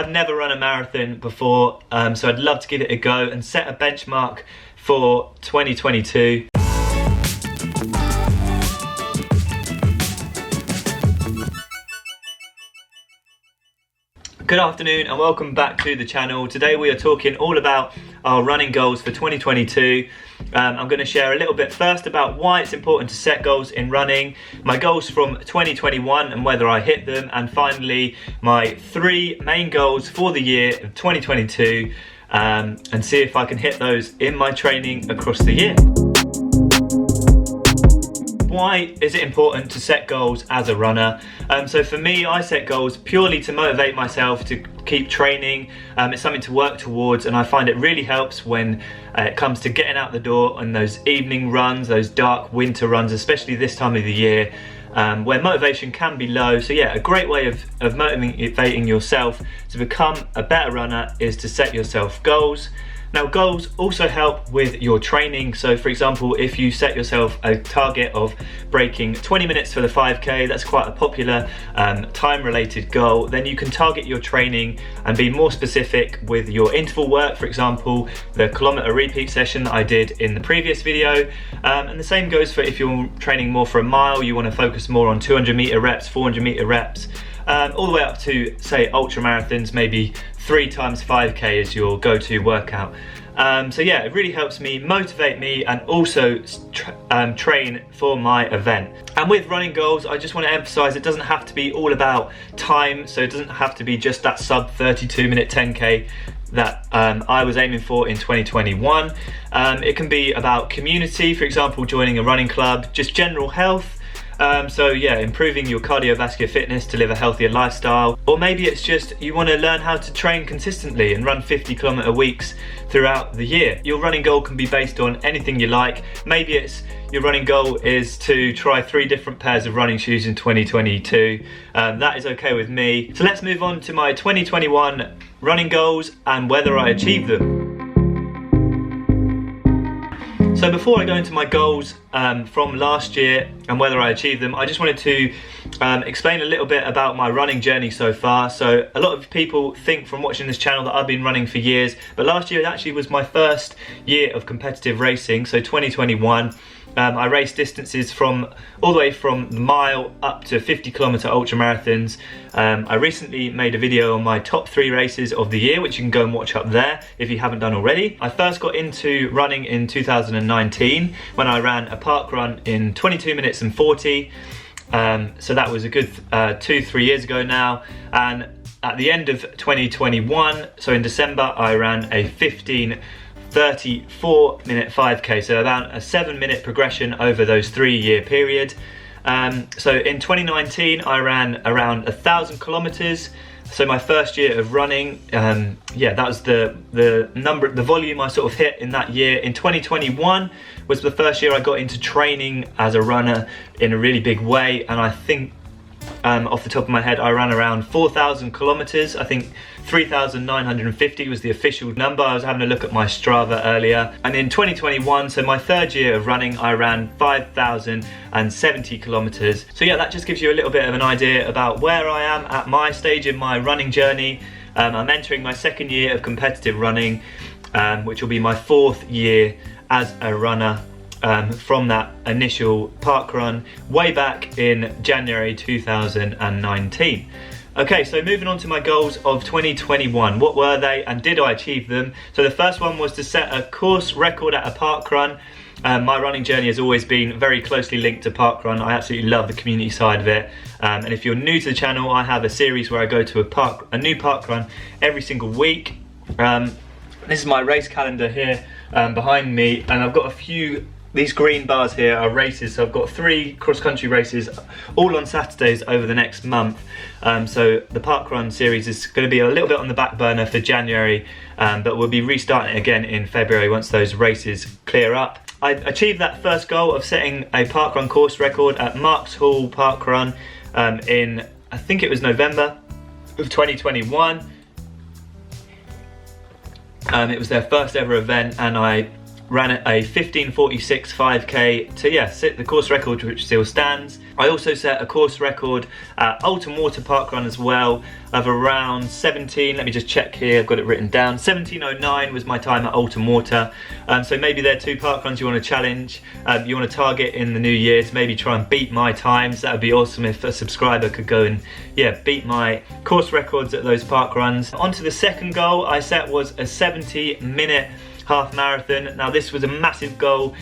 I've never run a marathon before, so I'd love to give it a go and set a benchmark for 2022. Good afternoon and welcome back to the channel. Today we are talking all about our running goals for 2022. I'm going to share a little bit first about why it's important to set goals in running, my goals from 2021 and whether I hit them, and finally my 3 main goals for the year of 2022 and see if I can hit those in my training across the year. Why is it important to set goals as a runner? So for me, I set goals purely to motivate myself to keep training. It's something to work towards, and I find it really helps when it comes to getting out the door on those evening runs, those dark winter runs, especially this time of the year, where motivation can be low. So yeah, a great way of motivating yourself to become a better runner is to set yourself goals. Now, goals also help with your training. So for example, if you set yourself a target of breaking 20 minutes for the 5K, that's quite a popular time-related goal, then you can target your training and be more specific with your interval work. For example, the kilometer repeat session that I did in the previous video. And the same goes for if you're training more for a mile, you want to focus more on 200 meter reps, 400 meter reps, all the way up to, say, ultra marathons, maybe 3 times 5K is your go-to workout. So yeah, it really helps me motivate me and also train for my event. And with running goals, I just want to emphasize it doesn't have to be all about time, so it doesn't have to be just that sub 32 minute 10K that I was aiming for in 2021. It can be about community, for example, joining a running club, just general health. So yeah, improving your cardiovascular fitness to live a healthier lifestyle. Or maybe it's just you want to learn how to train consistently and run 50-kilometer weeks throughout the year. Your running goal can be based on anything you like. Maybe it's your running goal is to try 3 different pairs of running shoes in 2022. That is okay with me. So let's move on to my 2021 running goals and whether I achieved them. So before I go into my goals from last year and whether I achieved them, I just wanted to explain a little bit about my running journey so far. So a lot of people think from watching this channel that I've been running for years, but last year actually was my first year of competitive racing, so 2021. I raced distances from all the way from the mile up to 50-kilometer ultra marathons. I recently made a video on my top 3 races of the year, which you can go and watch up there if you haven't done already. I first got into running in 2019 when I ran a park run in 22 minutes and 40. So that was a good 2-3 years ago now. And at the end of 2021, so in December, I ran a 34-minute 5K, so about a 7-minute progression over those 3-year period. So in 2019 I ran around 1,000 kilometers, so my first year of running. Yeah, that was the volume I sort of hit in that year. In 2021 was the first year I got into training as a runner in a really big way, and I think off the top of my head I ran around 4,000 kilometers. I think 3,950 was the official number. I was having a look at my Strava earlier. And in 2021, so my 3rd year of running, I ran 5,070 kilometers. So yeah, that just gives you a little bit of an idea about where I am at my stage in my running journey. I'm entering my 2nd year of competitive running, which will be my 4th year as a runner. From that initial park run way back in January 2019. Okay, so moving on to my goals of 2021. What were they and did I achieve them? So the first one was to set a course record at a park run. My running journey has always been very closely linked to parkrun. I absolutely love the community side of it. And if you're new to the channel, I have a series where I go to a new parkrun every single week. This is my race calendar here behind me, and I've got these green bars here are races. So I've got 3 cross-country races all on Saturdays over the next month. So the parkrun series is going to be a little bit on the back burner for January, but we'll be restarting again in February once those races clear up. I achieved that first goal of setting a parkrun course record at Marks Hall Parkrun in, I think it was November of 2021. It was their first ever event, and I ran a 15:46 5k to set the course record, which still stands. I also set a course record at Alton Water Park Run as well of around 17, let me just check here, I've got it written down, 17:09 was my time at Alton Water. So maybe there are 2 park runs you want to challenge, you want to target in the new year to maybe try and beat my times. That would be awesome if a subscriber could go and beat my course records at those park runs. On to the second goal I set was a 70-minute half marathon. Now this was a massive goal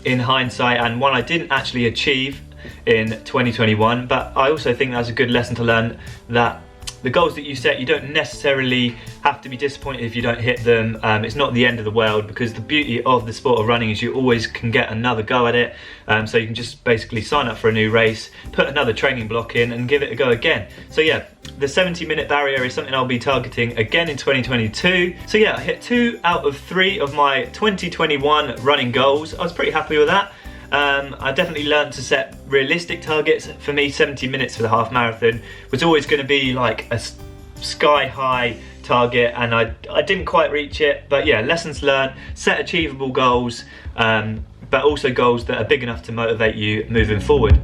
in hindsight, and one I didn't actually achieve in 2021, but I also think that's a good lesson to learn, that the goals that you set, you don't necessarily have to be disappointed if you don't hit them. It's not the end of the world, because the beauty of the sport of running is you always can get another go at it. So you can just basically sign up for a new race, put another training block in and give it a go again. So the 70-minute barrier is something I'll be targeting again in 2022. So I hit 2 out of 3 of my 2021 running goals. I was pretty happy with that. I definitely learned to set realistic targets. For me, 70 minutes for the half marathon was always going to be like a sky high target, and I didn't quite reach it, but lessons learned, set achievable goals, but also goals that are big enough to motivate you moving forward.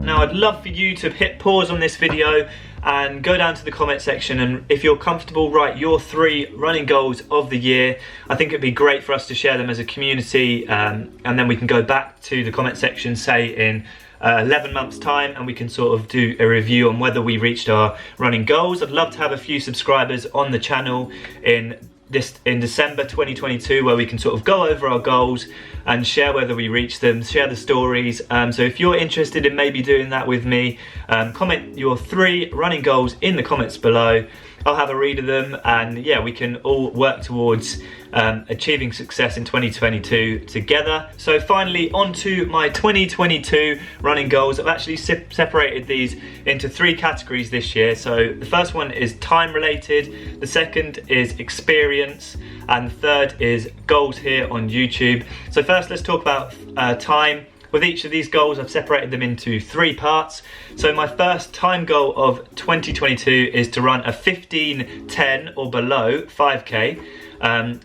Now I'd love for you to hit pause on this video and go down to the comment section, and if you're comfortable, write your 3 running goals of the year. I think it'd be great for us to share them as a community, and then we can go back to the comment section, say in 11 months time, and we can sort of do a review on whether we reached our running goals. I'd love to have a few subscribers on the channel in December 2022, where we can sort of go over our goals and share whether we reach them, share the stories. So if you're interested in maybe doing that with me, comment your 3 running goals in the comments below. I'll have a read of them, and we can all work towards achieving success in 2022 together. So finally, on to my 2022 running goals. I've actually separated these into 3 categories this year. So the first one is time related, the second is experience, and the third is goals here on YouTube. So first, let's talk about time. With each of these goals, I've separated them into 3 parts. So my first time goal of 2022 is to run a 15:10 or below 5k.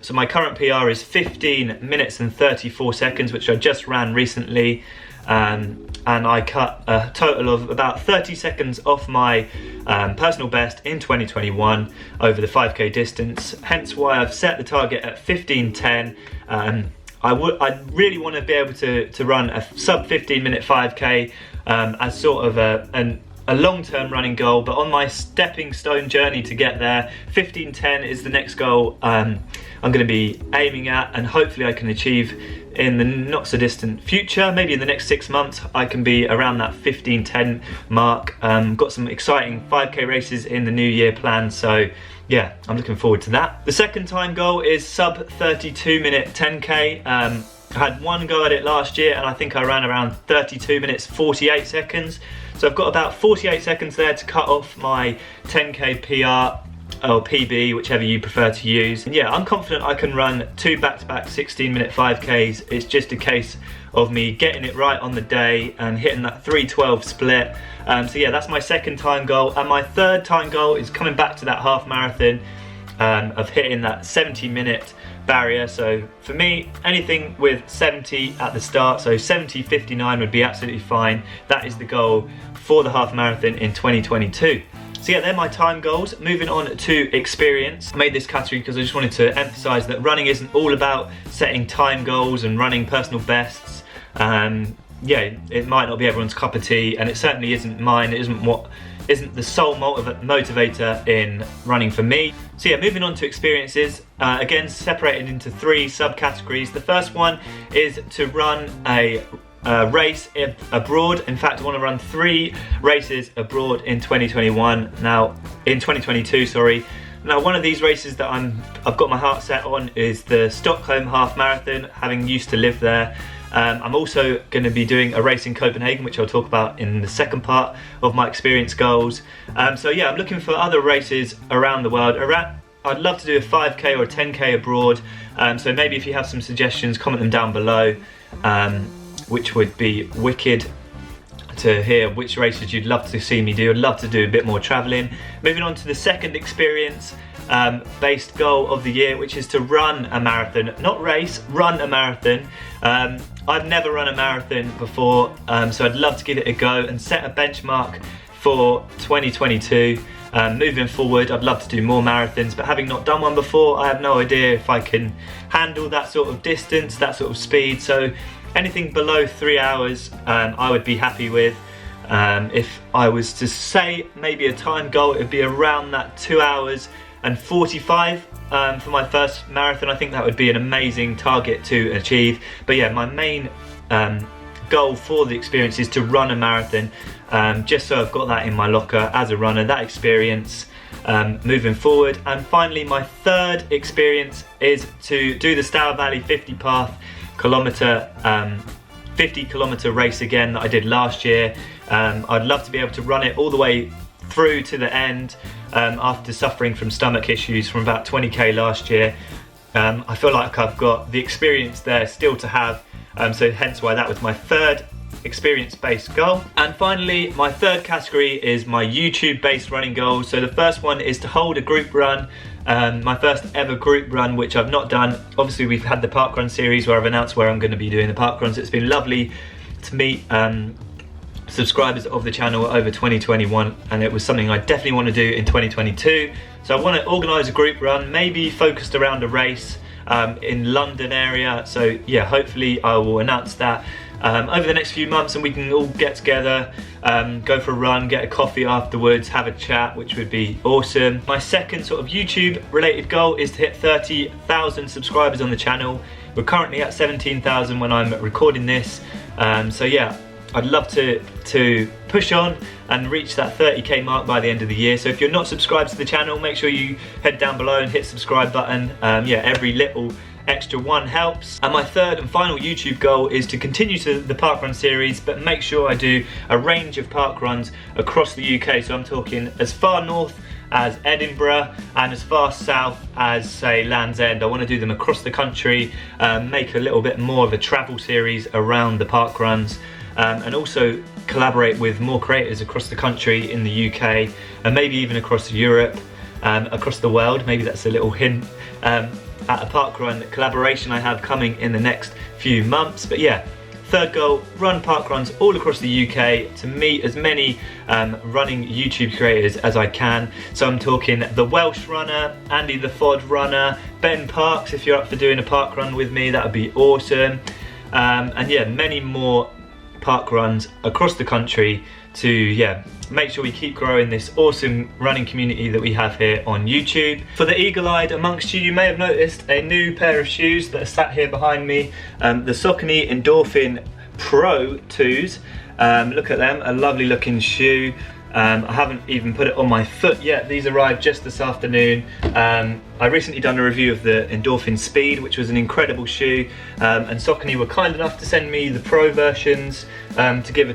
So my current PR is 15 minutes and 34 seconds, which I just ran recently. And I cut a total of about 30 seconds off my personal best in 2021 over the 5k distance. Hence why I've set the target at 15:10. I really want to be able to run a sub 15-minute 5k as sort of a long-term running goal, but on my stepping stone journey to get there, 15:10 is the next goal I'm going to be aiming at, and hopefully I can achieve in the not so distant future. Maybe in the next 6 months I can be around that 15:10 mark. Got some exciting 5k races in the new year planned, so I'm looking forward to that. The second time goal is sub 32-minute 10k. I had 1 go at it last year, and I think I ran around 32 minutes 48 seconds. So I've got about 48 seconds there to cut off my 10k PR or PB, whichever you prefer to use. And I'm confident I can run 2 back-to-back 16-minute 5ks. It's just a case of me getting it right on the day and hitting that 3:12 split. So that's my second time goal, and my third time goal is coming back to that half marathon, of hitting that 70-minute barrier. So for me, anything with 70 at the start, so 70:59 would be absolutely fine. That is the goal for the half marathon in 2022. So they're my time goals. Moving on to experience. I made this category because I just wanted to emphasize that running isn't all about setting time goals and running personal bests. It might not be everyone's cup of tea, and it certainly isn't mine. It isn't the sole motivator in running for me. So moving on to experiences, again separated into 3 subcategories. The first one is to run a race abroad. In fact, I want to run 3 races abroad in 2022, sorry. Now, one of these races that I've got my heart set on is the Stockholm Half Marathon, having used to live there. I'm also going to be doing a race in Copenhagen, which I'll talk about in the second part of my experience goals. I'm looking for other races around the world. I'd love to do a 5k or a 10k abroad. So maybe if you have some suggestions, comment them down below, which would be wicked to hear which races you'd love to see me do. I'd love to do a bit more traveling. Moving on to the second experience based goal of the year, which is to run a marathon, not race, run a marathon. I've never run a marathon before, so I'd love to give it a go and set a benchmark for 2022. Moving forward, I'd love to do more marathons, but having not done one before, I have no idea if I can handle that sort of distance, that sort of speed. So anything below 3 hours, I would be happy with. If I was to say maybe a time goal, it would be around that 2 hours and 45 for my first marathon. I think that would be an amazing target to achieve. But yeah, my main goal for the experience is to run a marathon, just so I've got that in my locker as a runner, that experience moving forward. And finally, my third experience is to do the Stour Valley 50 kilometre race again that I did last year. I'd love to be able to run it all the way through to the end after suffering from stomach issues from about 20k last year. I feel like I've got the experience there still to have, so hence why that was my third experience-based goal. And finally, my third category is my YouTube-based running goals. So the first one is to hold a group run, my first ever group run, which I've not done. Obviously, we've had the parkrun series where I've announced where I'm going to be doing the parkruns. It's been lovely to meet subscribers of the channel over 2021, and it was something I definitely want to do in 2022. So I want to organise a group run, maybe focused around a race in London area. So yeah, hopefully I will announce that over the next few months, and we can all get together, go for a run, get a coffee afterwards, have a chat, which would be awesome. My second sort of YouTube related goal is to hit 30,000 subscribers on the channel. We're currently at 17,000 when I'm recording this, so yeah, I'd love to push on and reach that 30k mark by the end of the year. So if you're not subscribed to the channel, make sure you head down below and hit subscribe button. Yeah, every little extra one helps. And my third and final YouTube goal is to continue to the parkrun series, but make sure I do a range of parkruns across the UK. So I'm talking as far north as Edinburgh and as far south as, say, Land's End. I want to do them across the country, make a little bit more of a travel series around the parkruns. And also collaborate with more creators across the country in the UK, and maybe even across Europe, across the world. Maybe that's a little hint at a parkrun collaboration I have coming in the next few months. But yeah, third goal, run parkruns all across the UK to meet as many running YouTube creators as I can. So I'm talking the Welsh runner, Andy the Fod runner, Ben Parks, if you're up for doing a parkrun with me, that would be awesome. And yeah, many more park runs across the country to, yeah, make sure we keep growing this awesome running community that we have here on YouTube. For the eagle-eyed amongst you, you may have noticed a new pair of shoes that are sat here behind me, the Saucony Endorphin Pro 2s. Look at them, a lovely looking shoe. I haven't even put it on my foot yet. These arrived just this afternoon. I recently done a review of the Endorphin Speed, which was an incredible shoe, and Saucony were kind enough to send me the Pro versions to give a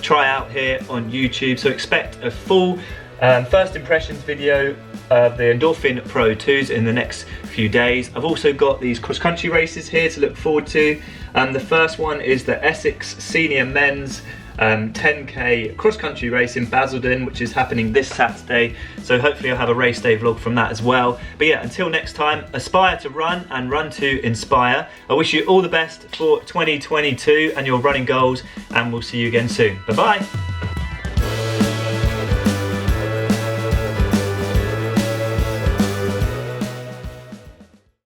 try out here on YouTube. So expect a full first impressions video of the Endorphin Pro 2s in the next few days. I've also got these cross-country races here to look forward to. The first one is the Essex Senior Men's 10k cross-country race in Basildon, which is happening this Saturday, so hopefully I'll have a race day vlog from that as well. But yeah, until next time, aspire to run and run to inspire. I wish you all the best for 2022 and your running goals, and we'll see you again soon. Bye bye.